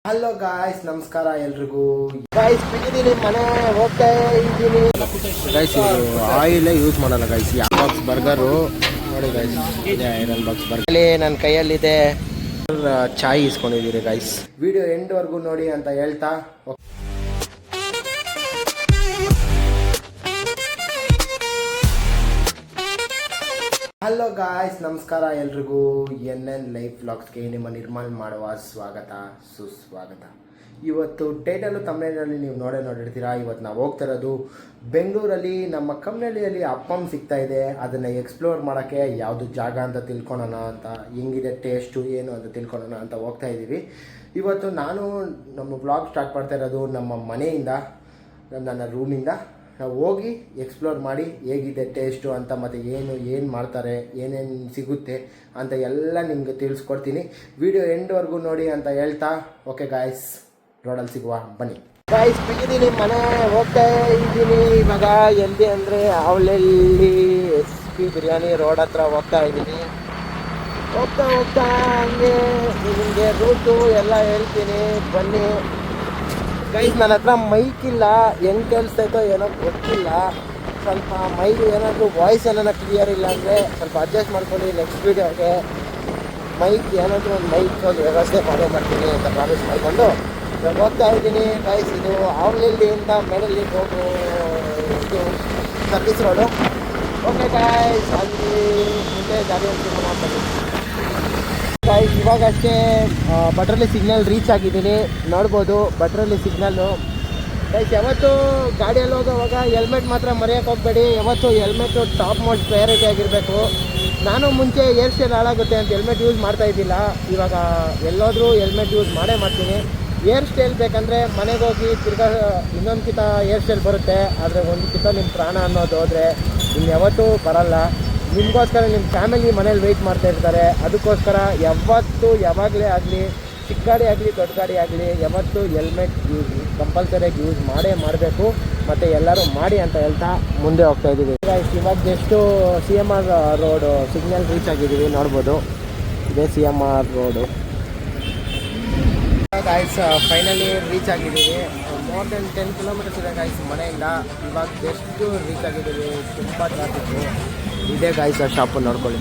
Hello guys, ನಮಸ್ಕಾರ ಎಲ್ರಿಗೂ. Guys ಬಿಟ್ಟಿದ್ದೀನಿ, ಮನೆ ಹೋಗ್ತಾ ಇದ್ದೀನಿ. ಗೈಸ್ ಆಯಿಲೇ ಯೂಸ್ ಮಾಡಲ್ಲ ಗೈಸ್. ಬಾಕ್ಸ್ ಬರ್ಗರು ನೋಡಿ ಗೈಸ್, ಇದೆ ಐರನ್ ಬಾಕ್ಸ್ ಬರ್ಗರ್. ನನ್ನ ಕೈಯಲ್ಲಿದೆ ಚಾಯ್ ಇಸ್ಕೊಂಡಿದ್ದೀರಿ ಗೈಸ್. ವಿಡಿಯೋ ಎಂಡ್ವರೆಗೂ ನೋಡಿ ಅಂತ ಹೇಳ್ತಾ, ಹಲೋ ಗಾಯ್ಸ್, ನಮಸ್ಕಾರ ಎಲ್ರಿಗೂ. NN ಲೈಫ್ ವ್ಲಾಗ್ಸ್ಗೆ ನಿಮ್ಮ ನಿರ್ಮಲ್ ಮಾಡುವ ಸ್ವಾಗತ, ಸುಸ್ವಾಗತ. ಇವತ್ತು ಟೈಟಲು ತಮಿಳಿನಲ್ಲಿ ನೀವು ನೋಡಿರ್ತೀರಾ. ಇವತ್ತು ನಾವು ಹೋಗ್ತಾ ಇರೋದು ಬೆಂಗಳೂರಲ್ಲಿ ನಮ್ಮ ಕಮ್ಯುನಿಟಿಯಲ್ಲಿ ಅಪ್ಪಮ್ ಸಿಗ್ತಾ ಇದೆ. ಅದನ್ನು ಎಕ್ಸ್ಪ್ಲೋರ್ ಮಾಡೋಕ್ಕೆ ಯಾವುದು ಜಾಗ ಅಂತ ತಿಳ್ಕೊಳೋಣ ಅಂತ, ಹೆಂಗಿದೆ ಟೇಸ್ಟು ಏನು ಅಂತ ತಿಳ್ಕೊಳೋಣ ಅಂತ ಹೋಗ್ತಾ ಇದ್ದೀವಿ. ಇವತ್ತು ನಾನು ನಮ್ಮ ವ್ಲಾಗ್ ಸ್ಟಾರ್ಟ್ ಮಾಡ್ತಾ ಇರೋದು ನಮ್ಮ ಮನೆಯಿಂದ, ನನ್ನ ರೂಮಿಂದ. ನಾವು ಹೋಗಿ ಎಕ್ಸ್ಪ್ಲೋರ್ ಮಾಡಿ ಹೇಗಿದೆ ಟೇಸ್ಟು ಅಂತ, ಮತ್ತು ಏನು ಮಾಡ್ತಾರೆ, ಏನೇನು ಸಿಗುತ್ತೆ ಅಂತ ಎಲ್ಲ ನಿಮಗೆ ತಿಳಿಸ್ಕೊಡ್ತೀನಿ. ವಿಡಿಯೋ ಎಂಡ್ವರೆಗೂ ನೋಡಿ ಅಂತ ಹೇಳ್ತಾ, ಓಕೆ ಗಾಯ್ಸ್, ರೋಡಲ್ಲಿ ಸಿಗುವ, ಬನ್ನಿ. ಗಾಯ್ಸ್ ಬಿಟ್ಟಿದ್ದೀನಿ, ಮನೆ ಹೋಗ್ತಾ ಇದ್ದೀನಿ. ಇವಾಗ ಎಲ್ಲಿ ಅಂದರೆ ಅವಳಲ್ಲಿ SP ಬಿರಿಯಾನಿ ರೋಡ್ ಹತ್ರ ಹೋಗ್ತಾ ಇದ್ದೀನಿ. ಹೋಗ್ತಾ ಹಂಗೆ ನಿಮಗೆ ರೂಟು ಎಲ್ಲ ಹೇಳ್ತೀನಿ, ಬನ್ನಿ. ಗೈಸ್, ನನ್ನ ಹತ್ರ ಮೈಕ್ ಇಲ್ಲ, ಹೆಂಗೆ ಕೇಳಿಸ್ತೈತೋ ಏನೋ ಗೊತ್ತಿಲ್ಲ. ಸ್ವಲ್ಪ ಮೈಕ್ ಏನಾದರೂ ವಾಯ್ಸ್ ಏನಾರ ಕ್ಲಿಯರ್ ಇಲ್ಲ ಅಂದರೆ ಸ್ವಲ್ಪ ಅಡ್ಜಸ್ಟ್ ಮಾಡ್ಕೊಳ್ಳಿ. ನೆಕ್ಸ್ಟ್ ವೀಡಿಯೋಗೆ ಮೈಕ್ ಏನಾದರೂ ಒಂದು ವ್ಯವಸ್ಥೆ ಫಾಲೋ ಮಾಡ್ತೀನಿ ಅಂತ ಪ್ರಾಮಿಸ್ ಮಾಡಿಕೊಂಡು ಹೋಗ್ತಾ ಇದ್ದೀನಿ. ಗೈಸ್, ಇದು ಆವ್ಲಳ್ಳಿಯಿಂದ ಮೇಡಲ್ಲಿ ಹೋಗೋ ಇದು ಸರ್ವಿಸ್ ರೋಡು. ಓಕೆ ಗೈಸ್, ಅಲ್ಲಿ ಮುಂದೆ ದಾರಿ ಮಾಡ್ತೀನಿ. ಗೈಸ್, ಇವಾಗಷ್ಟೇ ಭಟ್ರಲ್ಲಿ ಸಿಗ್ನಲ್ ರೀಚ್ ಆಗಿದ್ದೀನಿ, ನೋಡ್ಬೋದು ಭಟ್ರಲ್ಲಿ ಸಿಗ್ನಲ್ಲು. ಗೈಸ್, ಯಾವತ್ತು ಗಾಡಿಯಲ್ಲಿ ಹೋಗೋವಾಗ ಹೆಲ್ಮೆಟ್ ಮಾತ್ರ ಮರೆಯೋಕ್ಕೆ ಹೋಗಬೇಡಿ. ಯಾವತ್ತು ಹೆಲ್ಮೆಟು ಟಾಪ್ ಮೋಸ್ಟ್ ಪ್ರಯಾರಿಟಿ ಆಗಿರಬೇಕು. ನಾನು ಮುಂಚೆ ಏರ್ ಸ್ಟೈಲ್ ಹಾಳಾಗುತ್ತೆ ಅಂತ ಹೆಲ್ಮೆಟ್ ಯೂಸ್ ಮಾಡ್ತಾ ಇದ್ದಿಲ್ಲ. ಇವಾಗ ಎಲ್ಲೋದ್ರೂ ಹೆಲ್ಮೆಟ್ ಯೂಸ್ ಮಾಡ್ತೀನಿ. ಏರ್ ಸ್ಟೈಲ್ ಬೇಕಂದರೆ ಮನೆಗೆ ಹೋಗಿ ತಿರ್ಗಾ ಇನ್ನೊಂದು ಕಿತ ಏರ್ ಸ್ಟೈಲ್ ಬರುತ್ತೆ, ಆದರೆ ಒಂದು ಕಿತ ನಿಮ್ಮ ಪ್ರಾಣ ಅನ್ನೋದು ಹೋದರೆ ಇನ್ನು ಯಾವತ್ತೂ ಬರಲ್ಲ. ನಿಮಗೋಸ್ಕರ ನಿಮ್ಮ ಫ್ಯಾಮಿಲಿ ಮನೇಲಿ ವೆಯ್ಟ್ ಮಾಡ್ತಾ ಇರ್ತಾರೆ. ಅದಕ್ಕೋಸ್ಕರ ಯಾವಾಗಲೇ ಆಗಲಿ, ಚಿಕ್ಕ ಗಾಡಿ ಆಗಲಿ ದೊಡ್ಡ ಗಾಡಿ ಆಗಲಿ, ಯಾವತ್ತೂ ಹೆಲ್ಮೆಟ್ ಯೂಸ್ ಕಂಪಲ್ಸರಿಯಾಗಿ ಯೂಸ್ ಮಾಡಬೇಕು. ಮತ್ತು ಎಲ್ಲರೂ ಮಾಡಿ ಅಂತ ಹೇಳ್ತಾ ಮುಂದೆ ಹೋಗ್ತಾ ಇದ್ದೀವಿ. ಇವಾಗ just CMR road signal reach ಆಗಿದ್ದೀವಿ, ನೋಡ್ಬೋದು. ಇದೇ CMR road. Guys, finally reach ಆಗಿದ್ದೀವಿ. ಮೋರ್ ದೆನ್ 10 ಕಿಲೋಮೀಟರ್ಸ್ ಇದೆ ಗಾಯ್ಸ್ ಮನೆಯಿಂದ. ಇವಾಗ ಜಸ್ಟು ರೀಚ್ ಆಗಿದ್ದೀವಿ. ತುಂಬ ಟ್ರಾಫಿಕ್ಕು ಇದೆ ಗಾಯ್ಸ್. ಆ ಶಾಪು ನೋಡ್ಕೊಳ್ಳಿ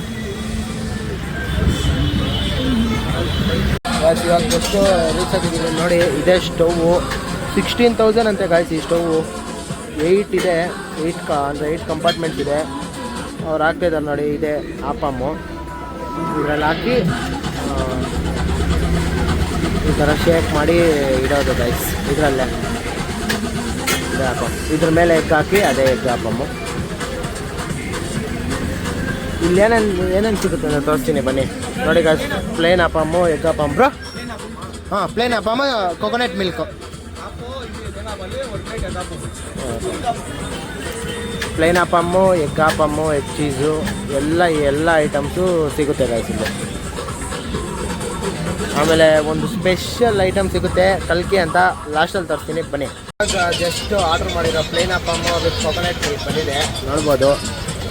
ಗಾಯ್ಸ್. ಇವಾಗ ಜಸ್ಟು ರೀಚ್ ಆಗಿದ್ದೀವಿ ನೋಡಿ. ಇದೇ ಸ್ಟೌವು 16,000 ಅಂತೆ ಗಾಯ್ಸ್. ಈ ಸ್ಟೌವು 8 ಇದೆ, 8 ಕಂಪಾರ್ಟ್ಮೆಂಟ್ಸ್ ಇದೆ. ಅವ್ರು ಹಾಕ್ತಿದ್ದಾರೆ ನೋಡಿ. ಇದೆ ಆಪಮ್ಮು, ಇದರಲ್ಲಿ ಹಾಕಿ ಈ ಥರ ಶೇಕ್ ಮಾಡಿ ಇಡೋದು ಗೈಸ್. ಇದರಲ್ಲೇ ಇದೆ ಆಪಮ್. ಇದ್ರ ಮೇಲೆ ಎಗ್ ಹಾಕಿ ಅದೇ ಎಗ್ ಆಪಮ್ಮು. ಇಲ್ಲಿ ಏನೇನು ಸಿಗುತ್ತೆ ಅಂತ ತೋರಿಸ್ತೀನಿ, ಬನ್ನಿ ನೋಡಿ guys. Plain appam, egg appam bro. ಹಾಂ, plain appam, coconut milk. Plain appam, egg appam, egg cheese ಎಲ್ಲ ಐಟಮ್ಸು ಸಿಗುತ್ತೆ ಗೈಸ್ ಇಲ್ಲಿ. ಆಮೇಲೆ ಒಂದು ಸ್ಪೆಷಲ್ ಐಟಮ್ ಸಿಗುತ್ತೆ, ಕಲ್ಕಿ ಅಂತ, ಲಾಸ್ಟಲ್ಲಿ ತರ್ತೀನಿ, ಬನ್ನಿ. ಇವಾಗ ಜಸ್ಟ್ ಆರ್ಡ್ರ್ ಮಾಡಿರೋ ಪ್ಲೇನ್ ಆಪಮ್ಮು ವಿತ್ ಕೊಕೊನಟ್ ಮಿಲ್ಕ್ ಬಂದಿದೆ, ನೋಡ್ಬೋದು.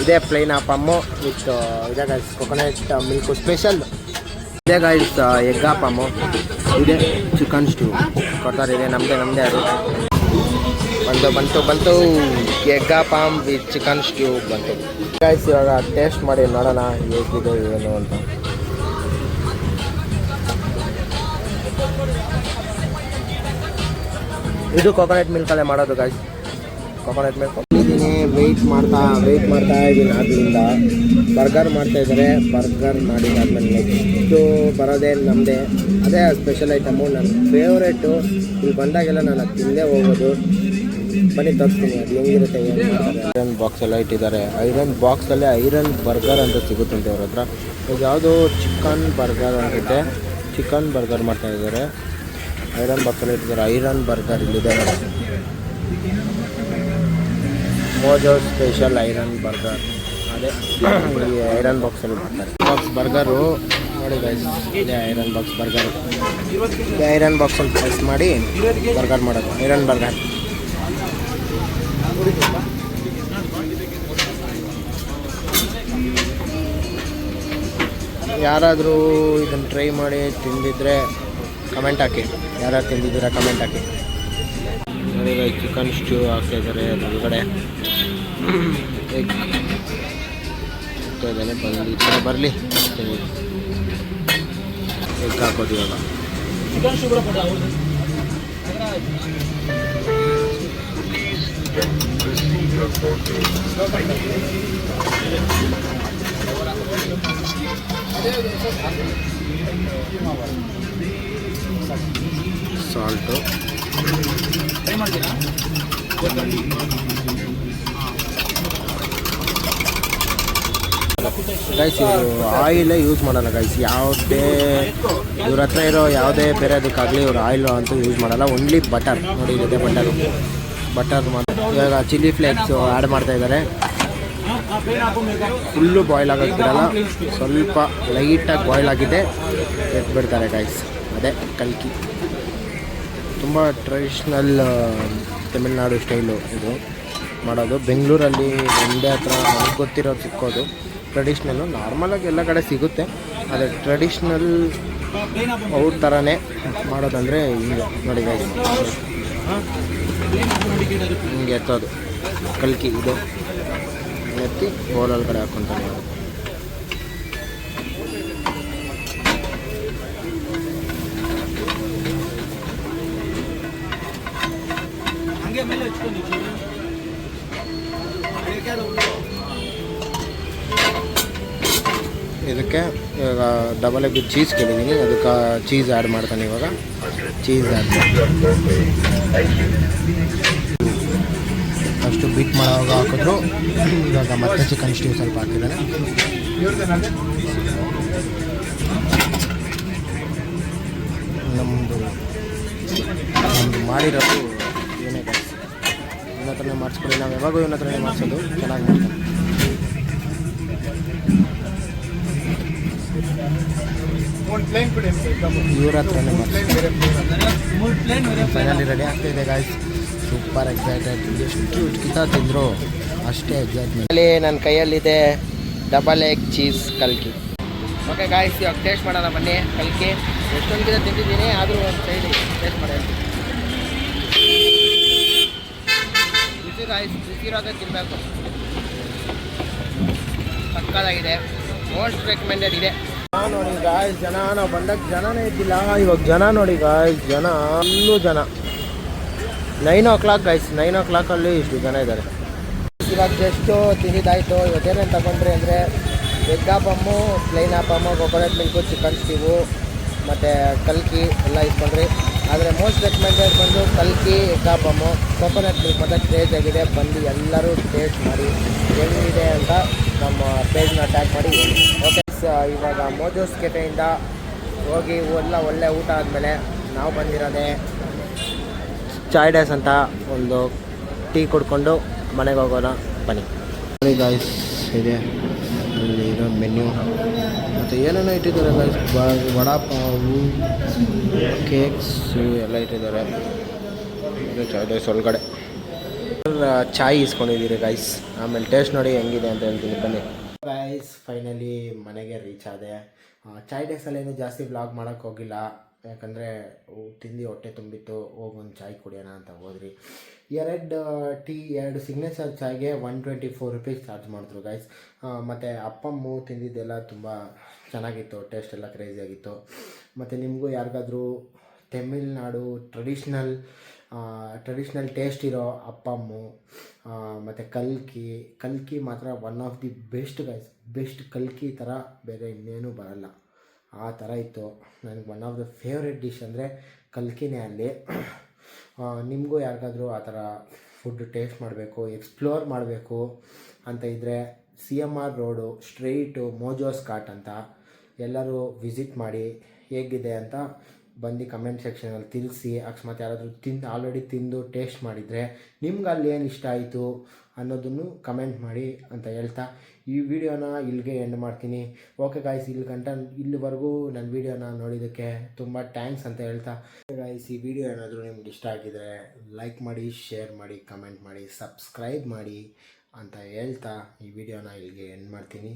ಇದೇ ಪ್ಲೇನ್ ಆಪಮ್ಮು ವಿತ್ ಇದೆ ಗೈಸ್ ಕೊಕೊನಟ್ ಮಿಲ್ಕು ಸ್ಪೆಷಲ್. ಇದೇ ಗೈಸ್ ಎಗ್ ಆಪಮ್ಮು. ಇದೆ ಚಿಕನ್ ಸ್ಟ್ಯೂ ಕೊಡ್ತಾರೆ. ಇದೆ ನಮ್ಮದೇ ಅದು ಬಂತು ಎಗ್ ಆಪಮ್ ವಿತ್ ಚಿಕನ್ ಸ್ಟ್ಯೂ ಬಂತು ಗೈಸ್. ಇವಾಗ ಟೇಸ್ಟ್ ಮಾಡಿ ನೋಡೋಣ ಹೇಗಿದೆ ಏನು ಅಂತ. ಇದು ಕೊಕೊನಟ್ ಮಿಲ್ಕಲ್ಲೇ ಮಾಡೋದು ಗಾಯ್ಸ್. ಕೊಕೊನಟ್ ಮಿಲ್ಕ್ ಇದ್ದೀನಿ. ವೆಯ್ಟ್ ಮಾಡ್ತಾ ಇದ್ದೀನಿ. ಆದ್ದರಿಂದ ಬರ್ಗರ್ ಮಾಡ್ತಾಯಿದ್ದಾರೆ. ಬರ್ಗರ್ ಮಾಡಿದಾದ್ಮೇಲೆ ನೆಕ್ಸ್ಟು ಬರೋದೇ ನಮ್ಮದೇ. ಅದೇ ಸ್ಪೆಷಲ್ ಐಟಮು, ನನ್ನ ಫೇವ್ರೇಟು. ಇಲ್ಲಿ ಬಂದಾಗೆಲ್ಲ ನಾನು ಅದು ತಿಂದೇ ಹೋಗೋದು. ಬನ್ನಿ ತೋರಿಸ್ತೀನಿ ಅದು ಹೆಂಗಿರುತ್ತೆ, ಏನು ಮಾಡ್ತಾರೆ. ಐರನ್ ಬಾಕ್ಸ್ ಎಲ್ಲ ಇಟ್ಟಿದ್ದಾರೆ. ಐರನ್ ಬಾಕ್ಸಲ್ಲೇ ಐರನ್ ಬರ್ಗರ್ ಅಂತ ಸಿಗುತ್ತಂತೆ ಅವ್ರ ಹತ್ರ. ಈಗ ಯಾವುದೋ ಚಿಕನ್ ಬರ್ಗರ್ ಅಂತಿದೆ. ಚಿಕನ್ ಬರ್ಗರ್ ಮಾಡ್ತಾಯಿದ್ದಾರೆ. ಐರನ್ ಬಾಕ್ಸಲ್ಲಿ ಇಟ್ಟಿದ್ದಾರೆ. ಐರನ್ ಬರ್ಗರ್ ಇಲ್ಲಿದೆ ನೋಡಿ. ಮೋಜೋ ಸ್ಪೆಷಲ್ ಐರನ್ ಬರ್ಗರ್, ಅದೇ ಈ ಐರನ್ ಬಾಕ್ಸಲ್ಲಿ ಮಾಡ್ತಾರೆ. ಬಾಕ್ಸ್ ಬರ್ಗರು ನೋಡಿ ಗೈಸ್. ಇದೆ ಐರನ್ ಬಾಕ್ಸ್ ಬರ್ಗರು. ಐರನ್ ಬಾಕ್ಸಲ್ಲಿ ಪ್ರೆಸ್ ಮಾಡಿ ಬರ್ಗರ್ ಮಾಡೋದು, ಐರನ್ ಬರ್ಗರ್. ಯಾರಾದರೂ ಇದನ್ನು ಟ್ರೈ ಮಾಡಿ ತಿಂದಿದ್ರೆ ಕಮೆಂಟ್ ಹಾಕಿ, ಯಾರ್ಯಾರು ತಿಂದಿದ್ದೀರಾ ಕಮೆಂಟ್ ಹಾಕಿ. ನೋಡಿ ಚಿಕನ್ ಸ್ಟ್ಯೂ ಹಾಕ್ತಾಯಿದ್ದಾರೆ ಒಳಗಡೆ. ಎಗ್ ಹಾಕ್ತಾಯಿದ್ದಾನೆ, ಬಂದು ಈ ಥರ ಬರಲಿ. ಎಗ್ ಹಾಕೋದು ಇವಾಗ. ಸಾಲ್ಟು ಗೈಸ್, ಇವರು ಆಯಿಲೇ ಯೂಸ್ ಮಾಡಲ್ಲ ಗೈಸ್. ಯಾವುದೇ ಇವ್ರ ಹತ್ರ ಇರೋ ಯಾವುದೇ ಬೇರೆ ಅದಕ್ಕಾಗಲಿ ಇವರು ಆಯಿಲ್ ಅಂತೂ ಯೂಸ್ ಮಾಡಲ್ಲ. Only butter. ನೋಡಿ ಇದೆ ಬಟರ್ ಮಾತ್ರ. ಇವಾಗ ಚಿಲ್ಲಿ ಫ್ಲೇಕ್ಸು ಆ್ಯಡ್ ಮಾಡ್ತಾಯಿದ್ದಾರೆ. ಫುಲ್ಲು ಬಾಯ್ಲ್ ಆಗೋಕ್ಕೆ ಬಿಡಲ್ಲ, ಸ್ವಲ್ಪ ಲೈಟಾಗಿ ಬಾಯ್ಲ್ ಆಗಿದೆ ಎತ್ಬಿಡ್ತಾರೆ ಗೈಸ್. ಅದೇ ಕಲ್ಕಿ. ತುಂಬ ಟ್ರೆಡಿಷ್ನಲ್ ತಮಿಳ್ನಾಡು ಸ್ಟೈಲು ಇದು ಮಾಡೋದು. ಬೆಂಗಳೂರಲ್ಲಿ ಒಂದೇ ಹತ್ರ ನನಗೆ ಗೊತ್ತಿರೋದು ಸಿಕ್ಕೋದು ಟ್ರೆಡಿಷ್ನಲ್ಲು. ನಾರ್ಮಲಾಗಿ ಎಲ್ಲ ಕಡೆ ಸಿಗುತ್ತೆ, ಅದೇ ಟ್ರೆಡಿಷ್ನಲ್ ಅವ್ರ ಥರನೇ ಮಾಡೋದಂದರೆ ಹಿಂಗೆ ನೋಡಿ ಗೈಸ್. ಹಿಂಗೆ ಎತ್ತೋದು ಕಲ್ಕಿ. ಇದು ಎತ್ತಿ ಬೋಲಲ್ಲಿ ಕಡೆ ಹಾಕ್ಕೊಂತಾರೆ ಮಾಡೋದು. ಇದಕ್ಕೆ ಇವಾಗ ಡಬಲ್ ಎಗ್ ಚೀಸ್ ಕೇಳಿದ್ದೀನಿ, ಅದಕ್ಕೆ ಚೀಸ್ ಆ್ಯಡ್ ಮಾಡ್ತಾನೆ ಇವಾಗ. ಚೀಸ್ ಆ್ಯಡ್ ಅಷ್ಟು ಬೀಟ್ ಮಾಡೋವಾಗ ಹಾಕಿದ್ರು. ಇವಾಗ ಮತ್ತೆ ಚಿಕನ್ ಸ್ಟ್ಯೂ ಸ್ವಲ್ಪ ಹಾಕಿದ್ದಾನೆ. ನಮ್ಮದು ಮಾಡಿರೋದು ಏನೇ ಗೈಸ್, ಇವನ ಹತ್ರನೇ ಮಾಡಿಸ್ಕೊಳ್ಳಿ. ನಾವು ಯಾವಾಗೂ ಇವನ ಹತ್ರನೇ ಮಾಡಿಸೋದು, ಚೆನ್ನಾಗಿ ಮಾಡ್ತಾನೆ. ಇವ್ರ ಹತ್ರನೇ ಫೈನಲಿ ರೆಡಿ ಆಗ್ತಾಯಿದೆ ಗಾಯ್ಸ್. Super excited. ಎಷ್ಟು ಕಿತ ತಿಂದರು ಅಷ್ಟೇ ಎಕ್ಸೈಟ್ಮೆಂಟ್. ಅಲ್ಲಿ ನನ್ನ ಕೈಯಲ್ಲಿದೆ ಡಬಲ್ ಎಗ್ ಚೀಸ್ ಕಲ್ಕಿ. ಓಕೆ ಗಾಯ್ಸ್, ಇವಾಗ ಟೇಸ್ಟ್ ಮಾಡೋಣ ಬನ್ನಿ. ಕಲ್ಕಿ ಎಷ್ಟೊಂದು ಕಿತ ತಿಂದಿದ್ದೀನಿ, ಆದರೂ ಒಂದು ಸೈಡ್ ಟೇಸ್ಟ್ ಮಾಡೋಣ. ಬಿಸಿ ಗಾಯ್ಸ್, ಬಿಸಿರೋದೇ ತಿನ್ನಬೇಕು. ಸಕ್ಕತ್ತಾಗಿದೆ, ಮೋಸ್ಟ್ ರೆಕಮೆಂಡೆಡ್ ಇದೆ. ನೋಡಿ ಗಾಯ್ಸ್, ಜನ ನಾವು ಬಂದಾಗ ಜನನೇ ಇದ್ದಿಲ್ಲ. ಇವಾಗ ಜನ ನೋಡಿ ಗಾಯ್ಸ್, ಜನ ಅಲ್ಲೂ ಜನ. 9 o'clock ಗಾಯ್ಸ್, 9 o'clock ಇಷ್ಟು ಜನ ಇದ್ದಾರೆ. ಇವಾಗ ಜಸ್ಟು ತಿಂದಿದ್ದಾಯಿತು. ಇವತ್ತೇನೇನು ತಗೊಂಡ್ರಿ ಅಂದರೆ egg appam, plain appam, coconut milk, chicken stew ಮತ್ತು ಕಲ್ಕಿ ಎಲ್ಲ ಇಸ್ಕೊಂಡ್ರಿ. ಆದರೆ ಮೋಸ್ಟ್ ರೆಕಮೆಂಡೆಡ್ ಬಂದು ಕಲ್ಕಿ, ಎಗ್ ಆಪಮ್ಮು, ಕೊಕೊನಟ್ ಮಿಲ್ಕ್ ಮತ್ತು ಟೇಸ್ಟ್ ಆಗಿದೆ. ಬಂದು ಎಲ್ಲರೂ ಟೇಸ್ಟ್ ಮಾಡಿ ಹೆಂಗಿದೆ ಅಂತ ನಮ್ಮ ಪೇಜ್ನ ಟ್ಯಾಗ್ ಮಾಡಿ. ಓಕೆ, ಇವಾಗ ಮೋಜೋಸ್ ಕೆಫೆಯಿಂದ ಹೋಗಿ ಎಲ್ಲ ಒಳ್ಳೆ ಊಟ ಆದಮೇಲೆ ನಾವು ಬಂದಿರೋದೆ ಚಾಯ್ ಡೇಸ್ ಅಂತ ಒಂದು ಟೀ ಕುಡ್ಕೊಂಡು ಮನೆಗೆ ಹೋಗೋಣ ಬನ್ನಿ. ನೋಡಿ ಗಾಯ್ಸ್, ಇದೆ ಅಲ್ಲಿ ಇರೋ ಮೆನ್ಯೂ ಮತ್ತು ಏನೇನೋ ಇಟ್ಟಿದ್ದಾರೆ ಗಾಯ್ಸ್. ವಡಾಪಾವು, ಕೇಕ್ಸು ಎಲ್ಲ ಇಟ್ಟಿದ್ದಾರೆ. ಚಾಯ್ ಡೇಸ್ ಒಳಗಡೆ ಚಾಯ್ ಇಸ್ಕೊಂಡಿದ್ದೀರಿ ಗಾಯ್ಸ್. ಆಮೇಲೆ ಟೇಸ್ಟ್ ನೋಡಿ ಹೆಂಗಿದೆ ಅಂತ ಹೇಳ್ತೀನಿ ಬನ್ನಿ. ಗೈಸ್, ಫೈನಲಿ ಮನೆಗೆ ರೀಚ್ ಆದೆ. ಚಾಯ್ ಡೇಸಲ್ಲೇನು ಜಾಸ್ತಿ ವ್ಲಾಗ್ ಮಾಡೋಕ್ಕೆ ಹೋಗಿಲ್ಲ, ಯಾಕಂದರೆ ತಿಂದು ಹೊಟ್ಟೆ ತುಂಬಿತ್ತು. ಹೋಗೊಂದು ಚಾಯ್ ಕುಡಿಯೋಣ ಅಂತ ಹೋದ್ರಿ. 2 ಸಿಗ್ನೇಚರ್ ಚಾಯ್ಗೆ 124 rupees ಚಾರ್ಜ್ ಮಾಡಿದ್ರು ಗೈಸ್. ಮತ್ತು ಅಪ್ಪಮ್ಮು ತಿಂದಿದ್ದೆಲ್ಲ ತುಂಬ ಚೆನ್ನಾಗಿತ್ತು, ಟೇಸ್ಟ್ ಎಲ್ಲ ಕ್ರೇಜಿಯಾಗಿತ್ತು. ಮತ್ತು ನಿಮಗೂ ಯಾರಿಗಾದ್ರೂ ತಮಿಳ್ನಾಡು ಟ್ರೆಡಿಷ್ನಲ್ ಟೇಸ್ಟ್ ಇರೋ ಅಪ್ಪಮ್ಮು ಮತ್ತು ಕಲ್ಕಿ ಮಾತ್ರ one of the best guys. Best ಕಲ್ಕಿ ಥರ ಬೇರೆ ಇನ್ನೇನೂ ಬರಲ್ಲ, ಆ ಥರ ಇತ್ತು. ನನಗೆ one of the favourite dish ಅಂದರೆ ಕಲ್ಕಿನೇ ಅಲ್ಲಿ. ನಿಮಗೂ ಯಾರಿಗಾದ್ರೂ ಆ ಥರ ಫುಡ್ ಟೇಸ್ಟ್ ಮಾಡಬೇಕು, ಎಕ್ಸ್ಪ್ಲೋರ್ ಮಾಡಬೇಕು ಅಂತ ಇದ್ದರೆ CMR ರೋಡು ಸ್ಟ್ರೈಟು ಮೋಜೋಸ್ ಕಾರ್ಟ್ ಅಂತ ಎಲ್ಲರೂ ವಿಸಿಟ್ ಮಾಡಿ. ಹೇಗಿದೆ ಅಂತ ಬಂದು ಕಮೆಂಟ್ ಸೆಕ್ಷನಲ್ಲಿ ತಿಳಿಸಿ. ಅಕಸ್ಮಾತ್ ಯಾರಾದರೂ ಆಲ್ರೆಡಿ ತಿಂದು ಟೇಸ್ಟ್ ಮಾಡಿದರೆ ನಿಮ್ಗೆ ಅಲ್ಲಿ ಏನು ಇಷ್ಟ ಆಯಿತು ಅನ್ನೋದನ್ನು ಕಮೆಂಟ್ ಮಾಡಿ ಅಂತ ಹೇಳ್ತಾ ಈ ವಿಡಿಯೋನ ಇಲ್ಲಿಗೆ ಎಂಡ್ ಮಾಡ್ತೀನಿ. ಓಕೆ ಗಾಯ್ಸ್, ಇಲ್ಲಿವರೆಗೂ ನನ್ನ ವಿಡಿಯೋನ ನೋಡಿದ್ದಕ್ಕೆ ತುಂಬ ಥ್ಯಾಂಕ್ಸ್ ಅಂತ ಹೇಳ್ತಾ ಗಾಯ್ಸ್, ಈ ವಿಡಿಯೋ ಏನಾದರೂ ನಿಮ್ಗೆ ಇಷ್ಟ ಆಗಿದರೆ ಲೈಕ್ ಮಾಡಿ, ಶೇರ್ ಮಾಡಿ, ಕಮೆಂಟ್ ಮಾಡಿ, ಸಬ್ಸ್ಕ್ರೈಬ್ ಮಾಡಿ ಅಂತ ಹೇಳ್ತಾ ಈ ವಿಡಿಯೋನ ಇಲ್ಲಿಗೆ ಎಂಡ್ ಮಾಡ್ತೀನಿ.